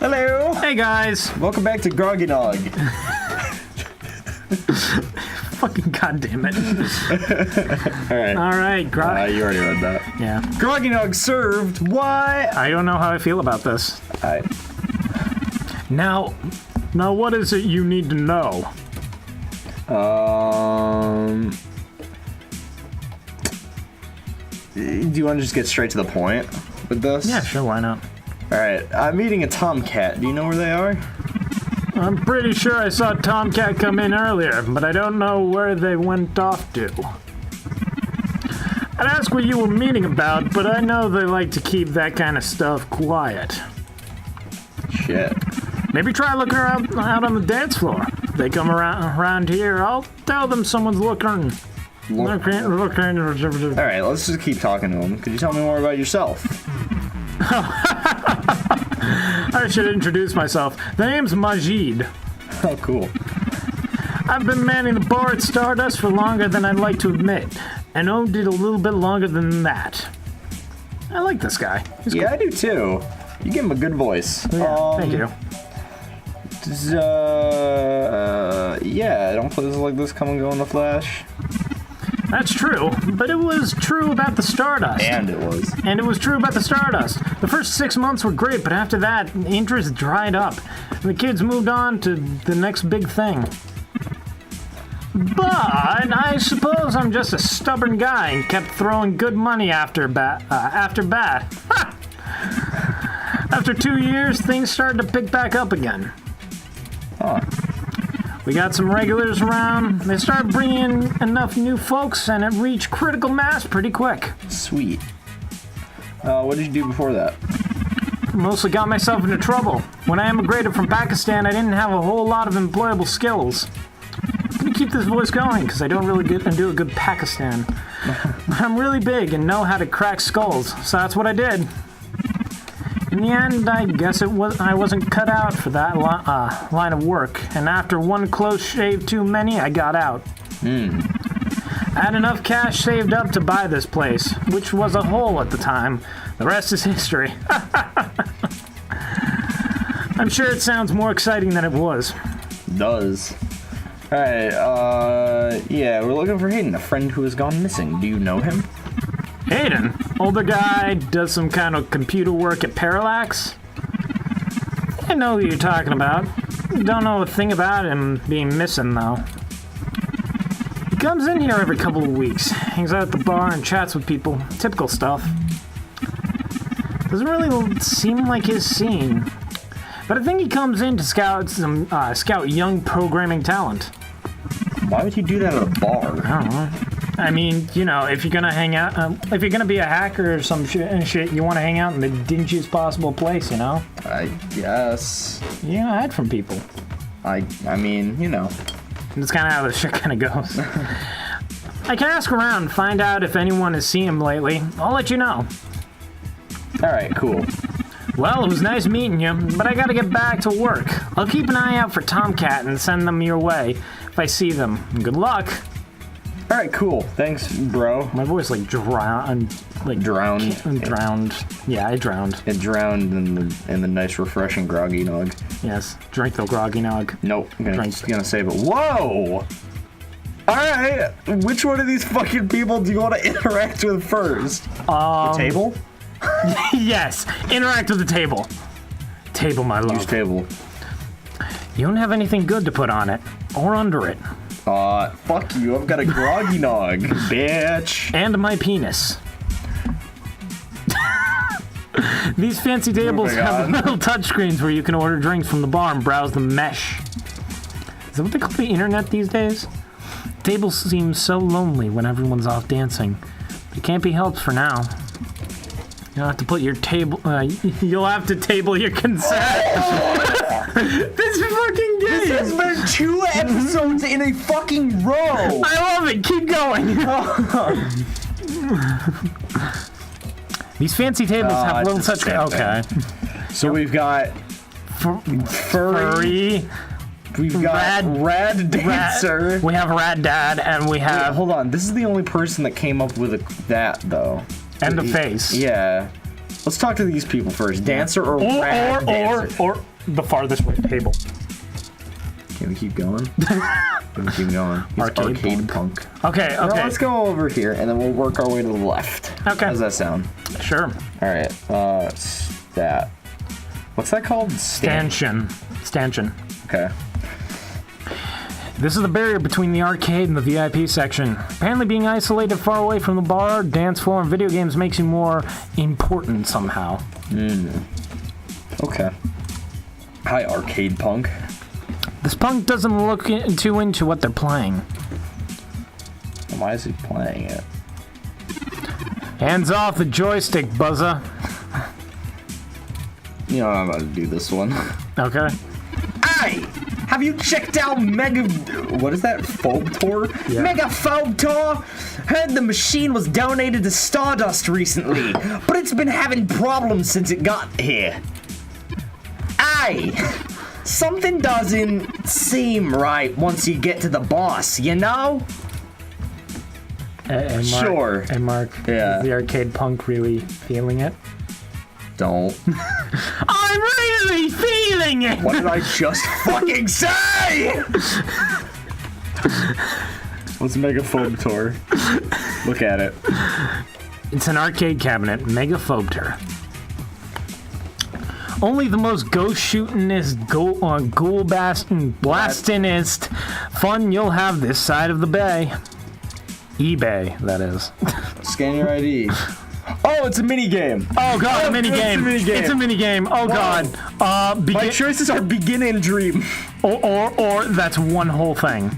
Hello. Hey guys. Welcome back to Groggy Nog. Fucking goddamn it. All right. You already read that. Yeah. Groggy Nog served. What? I don't know how I feel about this. Now, what is it you need to know? Do you want to just get straight to the point with this? Yeah, sure, why not? Alright, I'm eating a tomcat. Do you know where they are? I'm pretty sure I saw Tomcat come in earlier, but I don't know where they went off to. I'd ask what you were meeting about, but I know they like to keep that kind of stuff quiet. Shit. Maybe try looking out on the dance floor. If they come around here, I'll tell them someo's looking. Alright, let's just keep talking to them. Could you tell me more about yourself? I should introduce myself. The name's Majid. Oh, cool. I've been manning the bar at Stardust for longer than I'd like to admit, and owned it a little bit longer than that. I like this guy. He's cool. I do too. You give him a good voice. Yeah, thank you. Don't places like this come and go in the Flash. That's true, but it was true about the Stardust. And it was. And it was true about the Stardust. The first 6 months were great, but after that, interest dried up. And the kids moved on to the next big thing. But I suppose I'm just a stubborn guy and kept throwing good money after bad. After 2 years, things started to pick back up again. Huh. We got some regulars around. They started bringing in enough new folks, and it reached critical mass pretty quick. Sweet. What did you do before that? Mostly got myself into trouble. When I immigrated from Pakistan, I didn't have a whole lot of employable skills. Let me keep this voice going, because I don't really do a good Pakistan. But I'm really big and know how to crack skulls, so that's what I did. In the end, I guess I wasn't cut out for that line of work, and after one close shave too many, I got out. I had enough cash saved up to buy this place, which was a hole at the time. The rest is history. I'm sure it sounds more exciting than it was. Does. Alright, we're looking for Hayden, a friend who has gone missing. Do you know him? Hayden, older guy, does some kind of computer work at Parallax. I know who you're talking about. Don't know a thing about him being missing, though. He comes in here every couple of weeks, hangs out at the bar and chats with people. Typical stuff. Doesn't really seem like his scene. But I think he comes in to scout young programming talent. Why would he do that at a bar? I don't know. I mean, if you're gonna hang out, if you're gonna be a hacker or some shit, you want to hang out in the dingiest possible place, I guess. Yeah, I hide from people. I mean, That's kind of how the shit kind of goes. I can ask around, find out if anyone has seen him lately. I'll let you know. Alright, cool. Well, it was nice meeting you, but I gotta get back to work. I'll keep an eye out for Tomcat and send them your way if I see them. Good luck. Alright, cool. Thanks, bro. My voice drowned. Drowned. Yeah, I drowned. It drowned in the nice, refreshing Groggy Nog. Yes, drink the Groggy Nog. Nope, I'm gonna save it. Whoa! Alright, which one of these fucking people do you want to interact with first? The table? Yes, interact with the table. Table, my love. Use table. You don't have anything good to put on it, or under it. Fuck you, I've got a Groggy Nog, bitch. And my penis. These fancy tables have little touchscreens where you can order drinks from the bar and browse the mesh. Is that what they call the internet these days? Tables seem so lonely when everyone's off dancing. It can't be helped for now. You'll have to put your table. You'll have to table your consent. This is fucking gay. This has been 2 episodes in a fucking row. I love it. Keep going. These fancy tables have little touch. Okay. So we've got furry. We've got Rad Dancer. We have Rad Dad, and we have. Wait, hold on. This is the only person that came up with that, though. And the face. Yeah. Let's talk to these people first. Dancer or rad dancer? Or the farthest way table. Can we keep going? Can we keep going? Arcade punk. Okay. Now let's go over here, and then we'll work our way to the left. Okay. How does that sound? Sure. All right. Stat. What's that called? Stanchion. Okay. This is the barrier between the arcade and the VIP section. Apparently being isolated far away from the bar, dance floor, and video games makes you more important somehow. Okay. Hi, arcade punk. This punk doesn't look too into what they're playing. Why is he playing it? Hands off the joystick, buzzer. You know I'm about to do this one. Okay. Hey! Have you checked out what is that? Phobtor? Yeah. Mega Phobtor? Heard the machine was donated to Stardust recently, but it's been having problems since it got here. Hey! Something doesn't seem right once you get to the boss, you know? And Mark, sure. And Mark, Yeah. is the arcade punk really feeling it? Don't. I'm really feeling it! What did I just fucking say? Let's make a Phobtor. Look at it. It's an arcade cabinet, Mega Phobtor. Only the most ghost-shootingest, ghoul-blastingest fun you'll have this side of the bay. eBay, that is. Scan your ID. Oh, it's a mini game. Oh god, a mini game. It's a mini game. Oh god. My choices are begin and dream. Or that's one whole thing.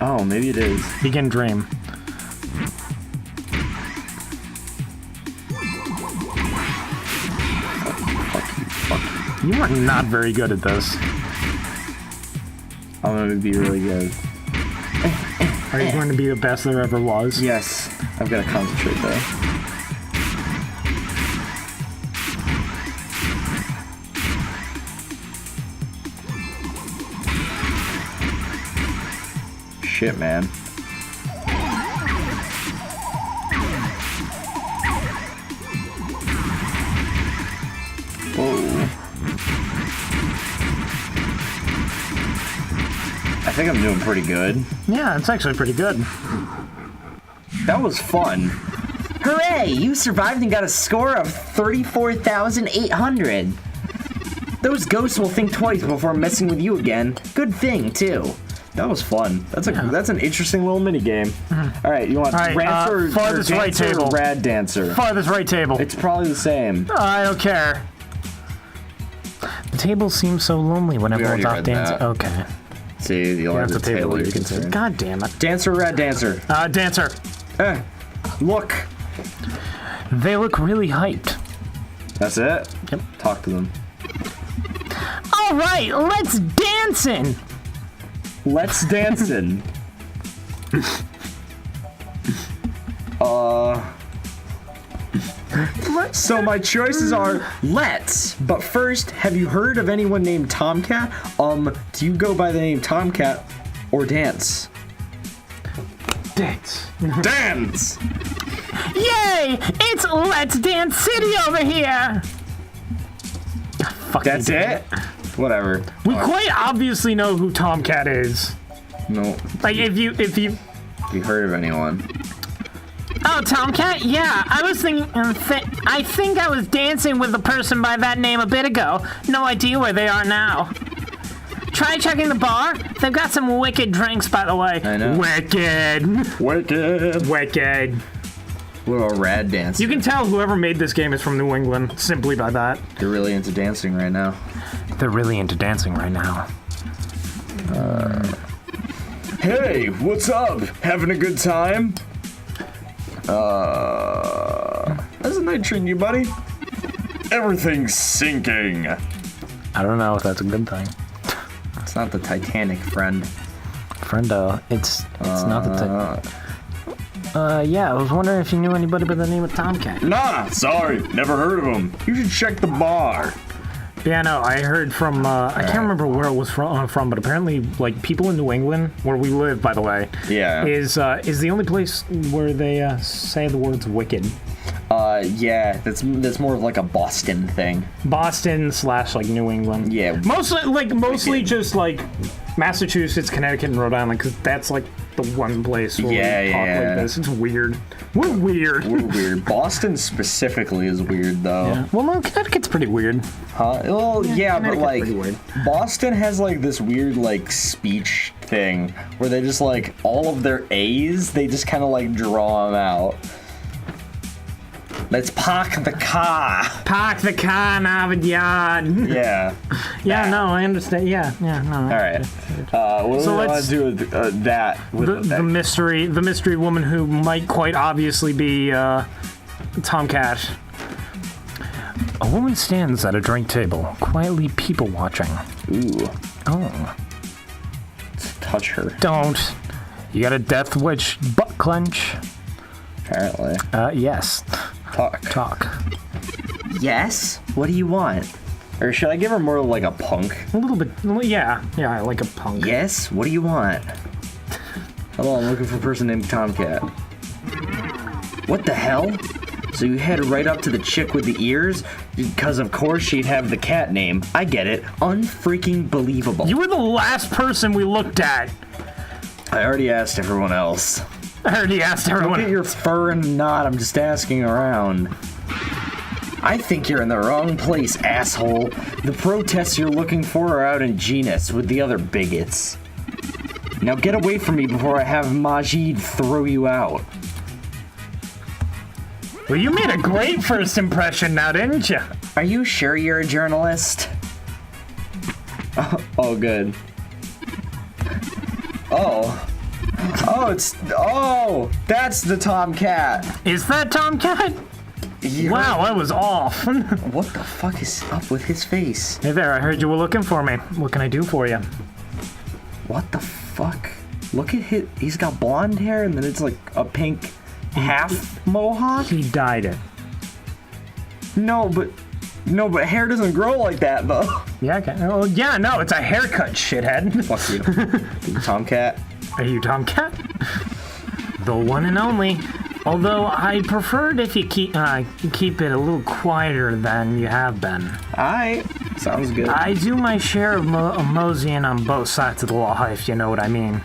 Oh, maybe it is. Begin dream. You are not very good at this. I'm gonna be really good. Are you going to be the best there ever was? Yes. I've got to concentrate though. Shit, man. Whoa. I think I'm doing pretty good. Yeah, it's actually pretty good. That was fun. Hooray! You survived and got a score of 34,800. Those ghosts will think twice before messing with you again. Good thing, too. That was fun. That's an interesting little mini game. All right, you want Rancer farthest right table. Or Rad Dancer? Farthest right table. It's probably the same. I don't care. The table seems so lonely when everyone's off dancing. Okay. See, the only table you can see. God damn it. Dancer or Rad Dancer? Dancer. Look. They look really hyped. That's it? Yep. Talk to them. All right, let's dancing. Let's dancing. So my choices are let's, but first, have you heard of anyone named Tomcat? Do you go by the name Tomcat or Dance? Dance. Dance! Yay! It's Let's Dance City over here! That's it? Whatever. We quite obviously know who Tomcat is. No. Like, if you... You heard of anyone? Oh, Tomcat? Yeah, I was thinking... I think I was dancing with a person by that name a bit ago. No idea where they are now. Try checking the bar. They've got some wicked drinks, by the way. I know. Wicked. Wicked. What a rad dance. You can tell whoever made this game is from New England simply by that. They're really into dancing right now. They're really into dancing right now. Hey, what's up? Having a good time? How's the night treating you, buddy? Everything's sinking. I don't know if that's a good thing. It's not the Titanic, friend. Friendo, it's not the Titanic. Yeah, I was wondering if you knew anybody by the name of Tomcat. Nah, sorry, never heard of him. You should check the bar. Yeah, no, I heard from, I can't remember where it was from, but apparently, like, people in New England, where we live, by the way, yeah, is the only place where they say the words wicked. Yeah, that's more of like a Boston thing. Boston / like New England. Yeah. Mostly just like Massachusetts, Connecticut, and Rhode Island, because that's like the one place where we talk like this. It's weird. We're weird. Boston specifically is weird, though. Yeah. Well, no, Connecticut's pretty weird. Huh? Well, yeah, but like, weird. Boston has like this weird like speech thing where they just like all of their A's, they just kind of like draw them out. Let's park the car. Park the car in our yard. Yeah. Yeah, no, I understand. Yeah, no. All right. What do we want to do with that? The mystery woman who might quite obviously be Tomcat. A woman stands at a drink table, quietly people watching. Ooh. Oh. Let's touch her. Don't. You got a death wish butt clench. Apparently. Yes. Talk. Yes? What do you want? Or should I give her more like a punk? A little bit. Yeah, like a punk. Yes? What do you want? Hello, I'm looking for a person named Tomcat. What the hell? So you head right up to the chick with the ears? Because of course she'd have the cat name. I get it. Unfreaking believable. You were the last person we looked at. I already asked everyone else. Look at your fur and knot. I'm just asking around. I think you're in the wrong place, asshole. The protests you're looking for are out in Genus with the other bigots. Now get away from me before I have Majid throw you out. Well, you made a great first impression now, didn't you? Are you sure you're a journalist? Oh, good. That's the Tomcat. Is that Tomcat? Wow, I was off. What the fuck is up with his face? Hey there, I heard you were looking for me. What can I do for you? What the fuck? Look at he's got blonde hair and then it's like a pink half mohawk? He dyed it. No, but hair doesn't grow like that though. Yeah, okay. Oh, yeah, no, it's a haircut, shithead. Fuck you. Tomcat. Are you Tomcat? The one and only. Although I'd prefer it if you keep it a little quieter than you have been. Alright, sounds good. I do my share of moseying on both sides of the law, if you know what I mean.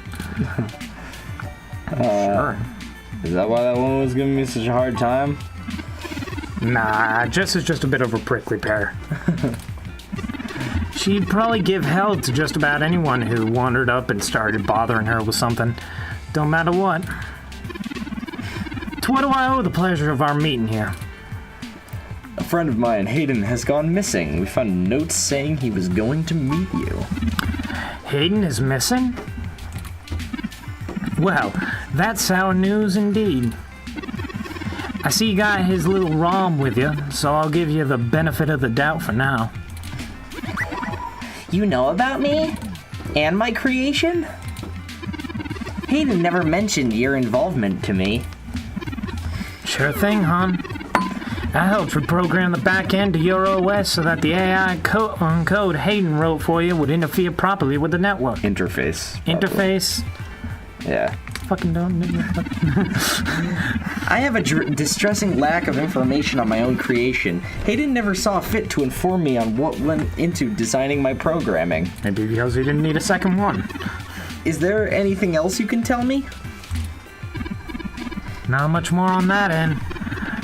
Sure. Is that why that woman was giving me such a hard time? Nah, Jess is just a bit of a prickly pear. She'd probably give hell to just about anyone who wandered up and started bothering her with something. Don't matter what. To what do I owe the pleasure of our meeting here? A friend of mine, Hayden, has gone missing. We found notes saying he was going to meet you. Hayden is missing? Well, that's sour news indeed. I see you got his little ROM with you, so I'll give you the benefit of the doubt for now. You know about me? And my creation? Hayden never mentioned your involvement to me. Sure thing, hon. I helped reprogram the back end to your OS so that the AI code Hayden wrote for you would interfere properly with the network. Interface. Interface? Yeah. Fucking don't. I have a distressing lack of information on my own creation. Hayden never saw fit to inform me on what went into designing my programming. Maybe because he didn't need a second one. Is there anything else you can tell me? Not much more on that end.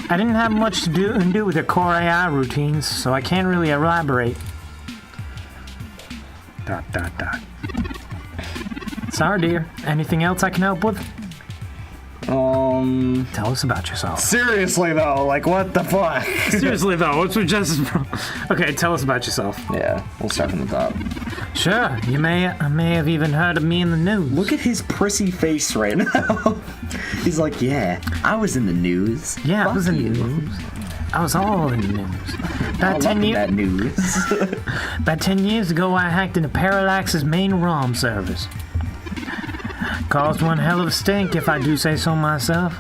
I didn't have much to do with your core AI routines, so I can't really elaborate. ... Sorry, dear. Anything else I can help with? Tell us about yourself. Seriously though, like what the fuck? Seriously though, what's with just... Okay, tell us about yourself. Yeah, we'll start from the top. Sure, you may have even heard of me in the news. Look at his prissy face right now. He's like, yeah, I was in the news. Yeah, Fuck I was in you. the news. I was all in the news. About 10 years. That news. About 10 years ago, I hacked into Parallax's main ROM servers. Caused one hell of a stink, if I do say so myself.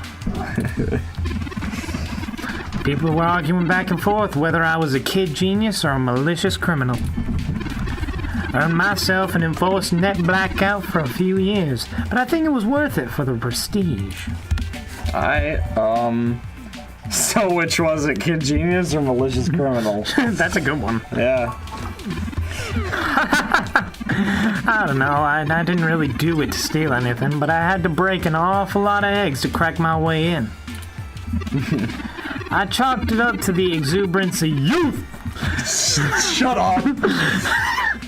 People were arguing back and forth whether I was a kid genius or a malicious criminal. Earned myself an enforced net blackout for a few years, but I think it was worth it for the prestige. So which was it, Kid Genius or Malicious Criminal? That's a good one. Yeah. I don't know, I didn't really do it to steal anything, but I had to break an awful lot of eggs to crack my way in. I chalked it up to the exuberance of youth. Shut up.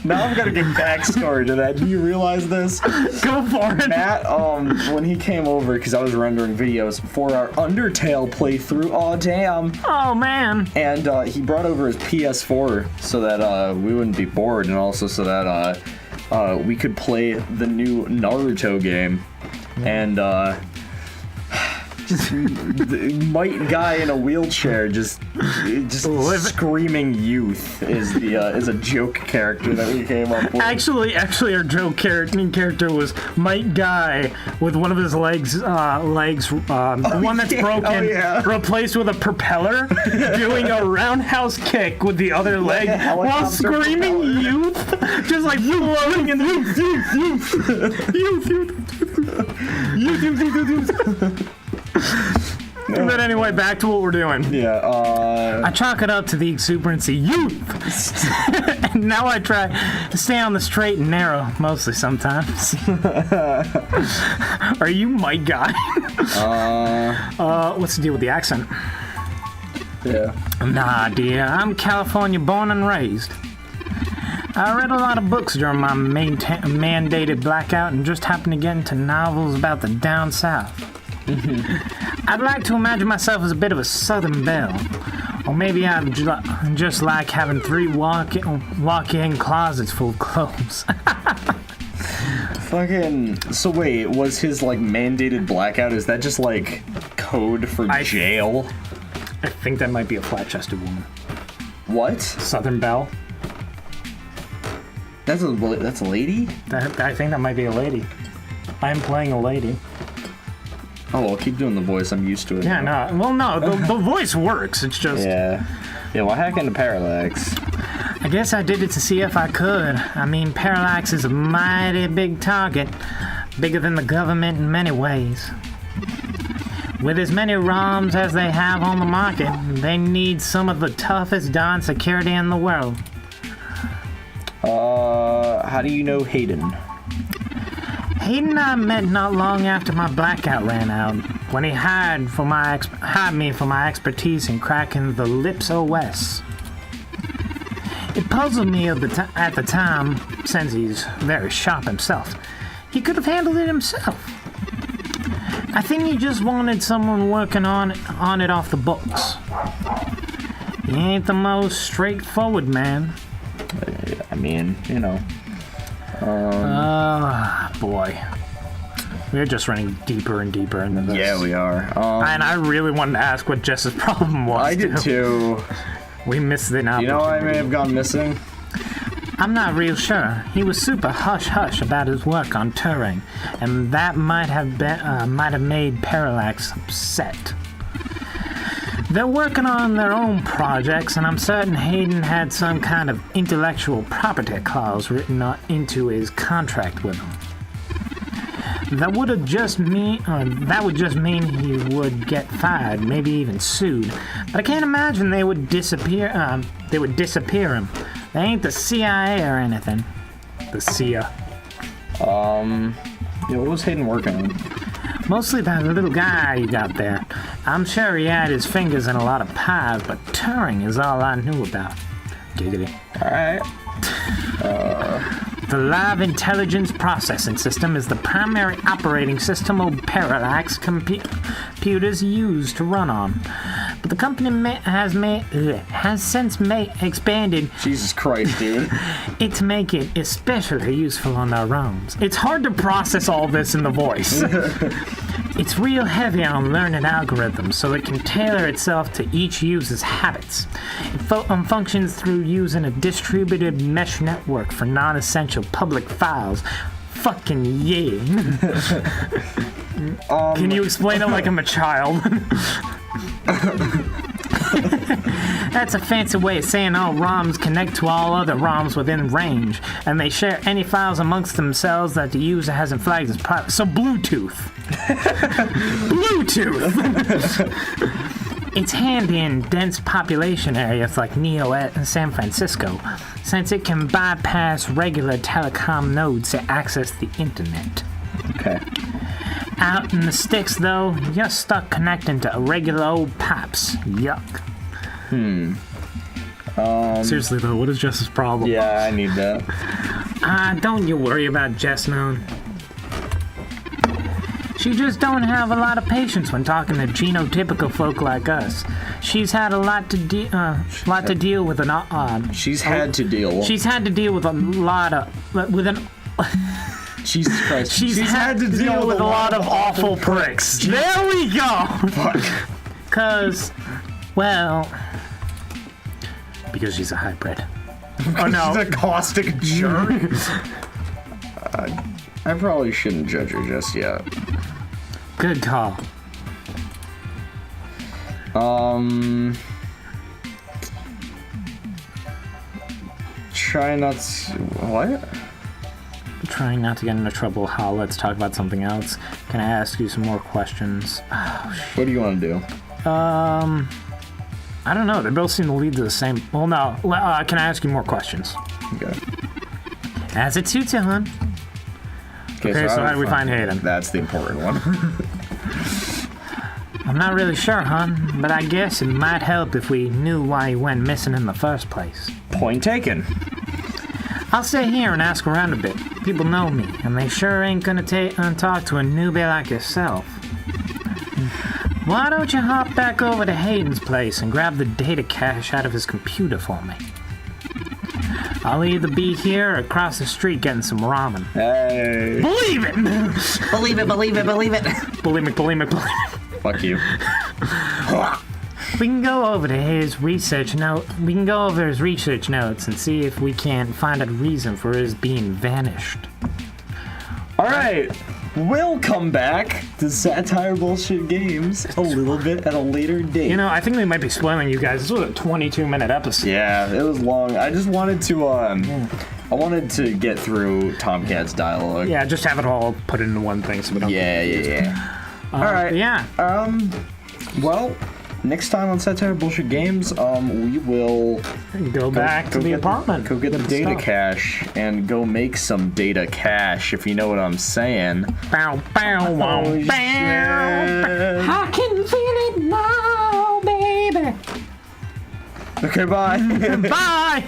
Now I've got to give backstory to that. Do you realize this? Go for it. Matt, when he came over, because I was rendering videos for our Undertale playthrough, damn. Oh, man. And he brought over his PS4 so that we wouldn't be bored, and also so that we could play the new Naruto game. And just the might guy in a wheelchair just screaming youth is a joke character that we came up with. Actually, our joke character was Mike Guy with one of his legs, the one that's broken, replaced with a propeller, doing a roundhouse kick with the other leg while screaming youth, just like floating in youth. But anyway, back to what we're doing. Yeah, I chalk it up to the exuberance of youth. And now I try to stay on the straight and narrow, mostly sometimes. Are you my guy? What's the deal with the accent? Yeah. Nah, dear, I'm California born and raised. I read a lot of books during my mandated blackout and just happened to get into novels about the down south. I'd like to imagine myself as a bit of a Southern belle. Or maybe I'd just like having 3 walk-in closets full of clothes. So wait, was his like mandated blackout, is that just like code for jail? I think that might be a flat-chested woman. What? Southern belle. That's a lady? I think that might be a lady. I'm playing a lady. Oh, well, keep doing the voice. I'm used to it. Yeah, now. no. Well, no, the voice works. It's just... Yeah, well, hack into Parallax. I guess I did it to see if I could. I mean, Parallax is a mighty big target. Bigger than the government in many ways. With as many ROMs as they have on the market, they need some of the toughest darn security in the world. How do you know Hayden? Hayden and I met not long after my blackout ran out, when he hired me for my expertise in cracking the Lips OS. It puzzled me at the time, since he's very sharp himself. He could have handled it himself. I think he just wanted someone working on it off the books. He ain't the most straightforward man. I mean, you know. Boy. We're just running deeper and deeper into this. Yeah, we are. And I really wanted to ask what Jess's problem was. I did too. We missed the opportunity. You know, I may have gone missing. I'm not real sure. He was super hush-hush about his work on Turing, and that might have made Parallax upset. They're working on their own projects, and I'm certain Hayden had some kind of intellectual property clause written into his contract with them. That would just mean he would get fired, maybe even sued. But I can't imagine they would disappear him. They ain't the CIA or anything. The CIA. Yeah, what was Hayden working on? Mostly that little guy you got there. I'm sure he had his fingers in a lot of pies, but Turing is all I knew about. Giggity. Alright. The Live Intelligence Processing System is the primary operating system of Parallax computers use to run on. But the company has since expanded Jesus Christ, dude. it to make it especially useful on their ROMs. It's hard to process all this in the voice. It's real heavy on learning algorithms, so it can tailor itself to each user's habits. It functions through using a distributed mesh network for non-essential public files. Fucking yeah. Can you explain it like I'm a child? That's a fancy way of saying all ROMs connect to all other ROMs within range, and they share any files amongst themselves that the user hasn't flagged as private. So Bluetooth. Bluetooth! It's handy in dense population areas like Neo and San Francisco, since it can bypass regular telecom nodes to access the internet. Okay. Out in the sticks, though, you're stuck connecting to regular old pipes. Yuck. Seriously, though, what is Jess's problem? Yeah, I need that. Don't you worry about Jess, man. She just don't have a lot of patience when talking to genotypical folk like us. She's had a lot to deal with She's had to deal. She's had to deal with a lot of Jesus Christ. She's had to deal with a lot of awful pricks. There we go. Fuck. Because she's a hybrid. Oh no. She's a caustic jerk. I probably shouldn't judge her just yet. Good call. Try not to... What? Trying not to get into trouble. How? Let's talk about something else. Can I ask you some more questions? Oh, What do you want to do? I don't know. They both seem to lead to the same... Well, no. Can I ask you more questions? Okay. As it suits you, hon. Okay, so how do we find Hayden? That's the important one. I'm not really sure, hon, but I guess it might help if we knew why he went missing in the first place. Point taken. I'll stay here and ask around a bit. People know me, and they sure ain't gonna talk to a newbie like yourself. Why don't you hop back over to Hayden's place and grab the data cache out of his computer for me? I'll either be here or across the street getting some ramen. Hey. Believe it! Believe it, believe it, believe it. Believe it. Fuck you. We can go over his research notes and see if we can find a reason for his being vanished. Alright. We'll come back to Satire Bullshit Games a little bit at a later date. You know, I think we might be spoiling you guys. This was a 22-minute episode. Yeah, it was long. I just wanted to, I wanted to get through Tomcat's dialogue. Yeah, just have it all put into one thing so we don't... Yeah. Alright. Yeah. Well, next time on Satire Bullshit Games, we will... Go back to the apartment. Go get the data cache and go make some data cache, if you know what I'm saying. Bow, bow, wow, Oh, bow. I can feel it now, baby. Okay, bye. Bye.